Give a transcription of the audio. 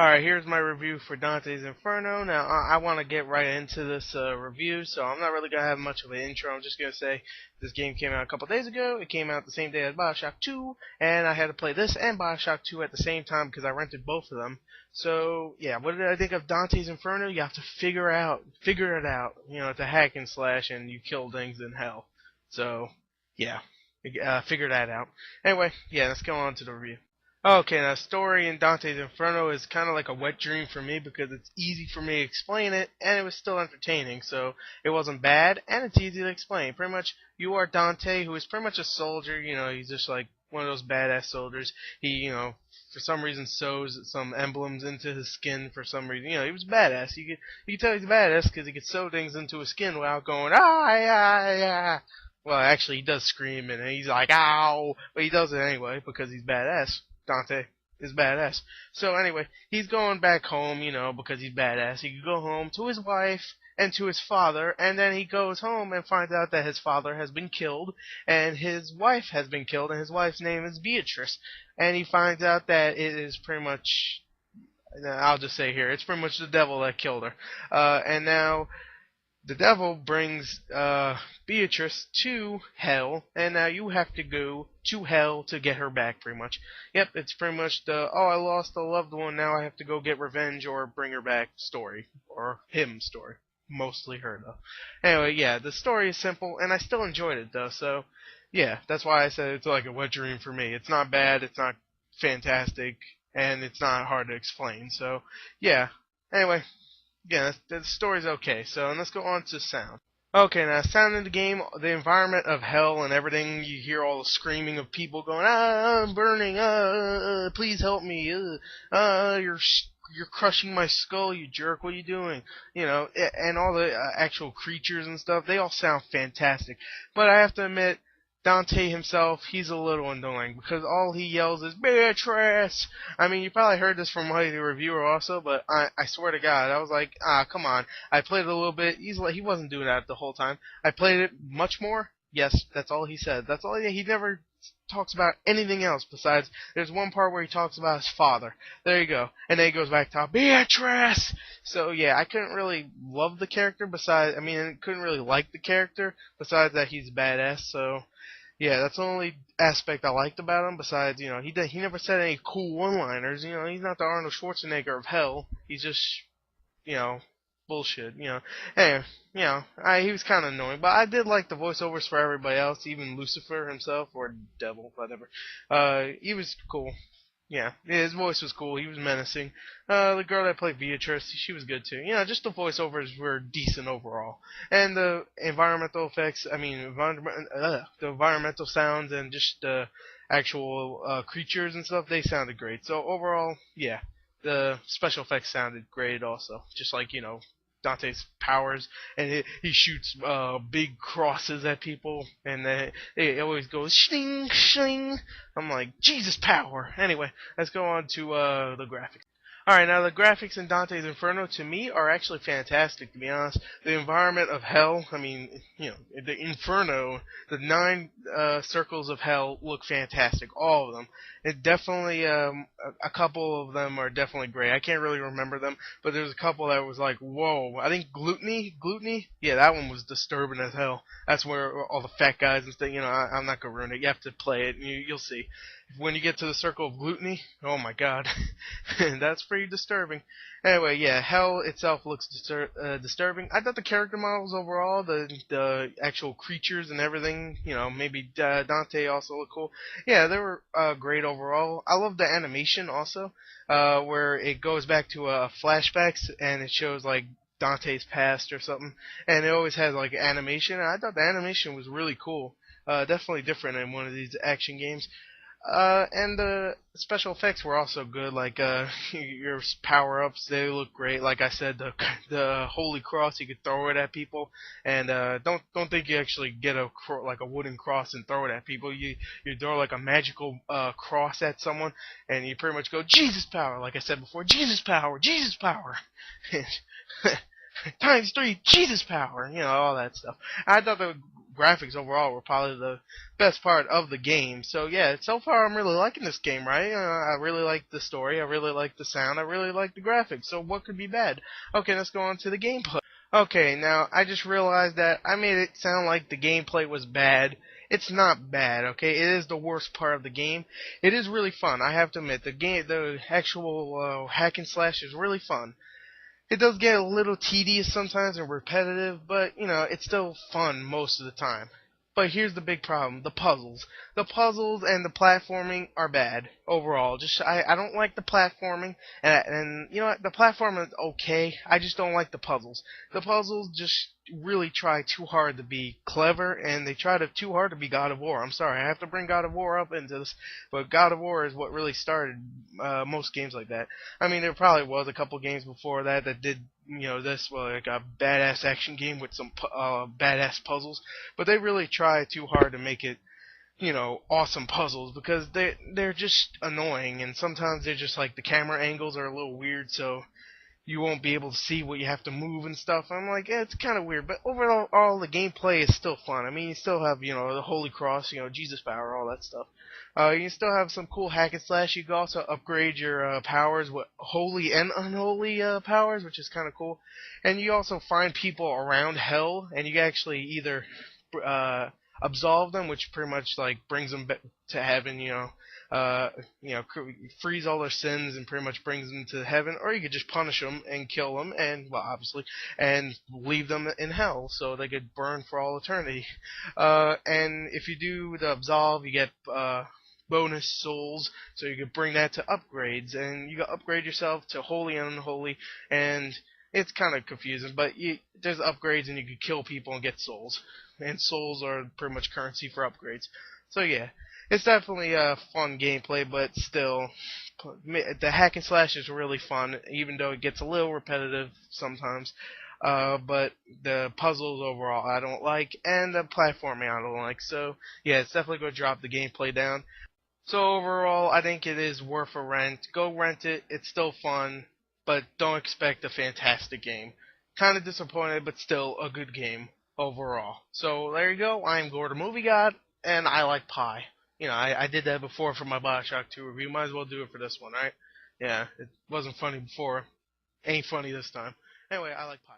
Alright, here's my review for Dante's Inferno. Now, I want to get right into this review, so I'm not really going to have much of an intro. I'm just going to say this game came out a couple days ago. It came out the same day as Bioshock 2, and I had to play this and Bioshock 2 at the same time because I rented both of them. So, yeah, what did I think of Dante's Inferno? You have to figure it out. You know, it's a hack and slash, and you kill things in hell. So, yeah, figure that out. Anyway, yeah, let's go on to the review. Okay, now story in Dante's Inferno is kind of like a wet dream for me because it's easy for me to explain it, and it was still entertaining, so it wasn't bad, and it's easy to explain. Pretty much, you are Dante, who is pretty much a soldier, you know, he's just like one of those badass soldiers. He, you know, for some reason sews some emblems into his skin for some reason. You know, he was badass. You could tell he's badass because he could sew things into his skin without going, ah, yeah, yeah. Well, actually, he does scream, and he's like, ow, but he does it anyway because he's badass. Dante is badass. So anyway, he's going back home, you know, because he's badass. He could go home to his wife and to his father, and then he goes home and finds out that his father has been killed, and his wife has been killed, and his wife's name is Beatrice. And he finds out that it is pretty much, I'll just say here, it's pretty much the devil that killed her. And now the devil brings Beatrice to hell, and now you have to go to hell to get her back, pretty much. Yep, it's pretty much the, oh, I lost a loved one, now I have to go get revenge or bring her back story. Or him story. Mostly her, though. Anyway, yeah, the story is simple, and I still enjoyed it, though, so, yeah, that's why I said it's like a wet dream for me. It's not bad, it's not fantastic, and it's not hard to explain, so, yeah. Anyway, yeah, the story's okay, so let's go on to sound. Okay, now sound in the game, the environment of hell and everything, you hear all the screaming of people going, ah, I'm burning, please help me, you're crushing my skull, you jerk, what are you doing? You know, and all the actual creatures and stuff, they all sound fantastic. But I have to admit, Dante himself, he's a little annoying because all he yells is Beatrice. I mean, you probably heard this from my reviewer also, but I swear to God, I was like, come on. I played it a little bit. He wasn't doing that the whole time. I played it much more. Yes, that's all he said. That's all he never talks about anything else besides there's one part where he talks about his father. There you go. And then he goes back to Beatrice. So yeah, I couldn't really love the character couldn't really like the character besides that he's badass. So yeah, that's the only aspect I liked about him. Besides, you know, he never said any cool one-liners. You know, he's not the Arnold Schwarzenegger of hell. He's just, you know, bullshit. You know, anyway, you know, he was kind of annoying, but I did like the voiceovers for everybody else, even Lucifer himself or Devil, whatever. He was cool. Yeah, his voice was cool. He was menacing. The girl that played Beatrice, she was good too. You know, just the voiceovers were decent overall. And the environmental effects, the environmental sounds and just the actual creatures and stuff, they sounded great. So overall, yeah, the special effects sounded great also. Just like, you know, Dante's powers, and he shoots big crosses at people, and it always goes shing, shing. I'm like, Jesus power. Anyway, let's go on to the graphics. Alright, now the graphics in Dante's Inferno to me are actually fantastic, to be honest. The environment of hell, I mean, you know, the Inferno, the 9 circles of hell look fantastic, all of them. It definitely, a couple of them are definitely great. I can't really remember them, but there's a couple that was like, whoa. I think Gluttony, yeah, that one was disturbing as hell. That's where all the fat guys and stuff, you know, I'm not gonna ruin it. You have to play it, and you'll see. When you get to the circle of Gluttony, oh my god, that's pretty disturbing. Anyway, yeah, hell itself looks disturbing. I thought the character models overall, the actual creatures and everything, you know, maybe Dante also looked cool. Yeah, they were great overall. I love the animation also, where it goes back to flashbacks and it shows like Dante's past or something, and it always has like animation. I thought the animation was really cool. Definitely different in one of these action games. And the special effects were also good, like your power-ups, they look great. Like I said, the holy cross, you could throw it at people, and don't think you actually get a wooden cross and throw it at people. You throw like a magical cross at someone, and you pretty much go Jesus power, like I said before, Jesus power, Jesus power. times 3 Jesus power, you know, all that stuff. I thought the graphics overall were probably the best part of the game. So yeah, so far I'm really liking this game, right? I really like the story, I really like the sound, I really like the graphics. So what could be bad? Okay, let's go on to the gameplay. Okay, now I just realized that I made it sound like the gameplay was bad. It's not bad, okay? It is the worst part of the game. It is really fun, I have to admit. The actual hack and slash is really fun. It does get a little tedious sometimes and repetitive, but, you know, it's still fun most of the time. But here's the big problem, the puzzles. The puzzles and the platforming are bad overall. I don't like the platforming, and you know what, the platforming is okay, I just don't like the puzzles. The puzzles just really try too hard to be clever, and they try too hard to be God of War. I'm sorry, I have to bring God of War up into this, but God of War is what really started most games like that. I mean, there probably was a couple games before that did, you know, this, well, like a badass action game with some badass puzzles, but they really try too hard to make it, you know, awesome puzzles, because they're just annoying, and sometimes they're just like the camera angles are a little weird, so you won't be able to see what you have to move and stuff. I'm like, it's kind of weird, but overall the gameplay is still fun. I mean, you still have, you know, the Holy Cross, you know, Jesus power, all that stuff. You still have some cool hack and slash. You can also upgrade your powers with holy and unholy powers, which is kind of cool. And you also find people around hell, and you can actually either absolve them, which pretty much like brings them to heaven, frees all their sins and pretty much brings them to heaven, or you could just punish them and kill them, and well, obviously, and leave them in hell so they could burn for all eternity. And if you do the absolve, you get bonus souls, so you could bring that to upgrades, and you can upgrade yourself to holy and unholy, and it's kind of confusing, but there's upgrades, and you can kill people and get souls, and souls are pretty much currency for upgrades. So yeah, it's definitely a fun gameplay, but still, the hack and slash is really fun, even though it gets a little repetitive sometimes. But the puzzles overall I don't like, and the platforming I don't like. So yeah, it's definitely going to drop the gameplay down. So overall, I think it is worth a rent. Go rent it. It's still fun, but don't expect a fantastic game. Kind of disappointed, but still a good game overall. So there you go. I am Gordon Movie God, and I like pie. You know, I did that before for my Bioshock 2 review. Might as well do it for this one, right? Yeah, it wasn't funny before. Ain't funny this time. Anyway, I like pie.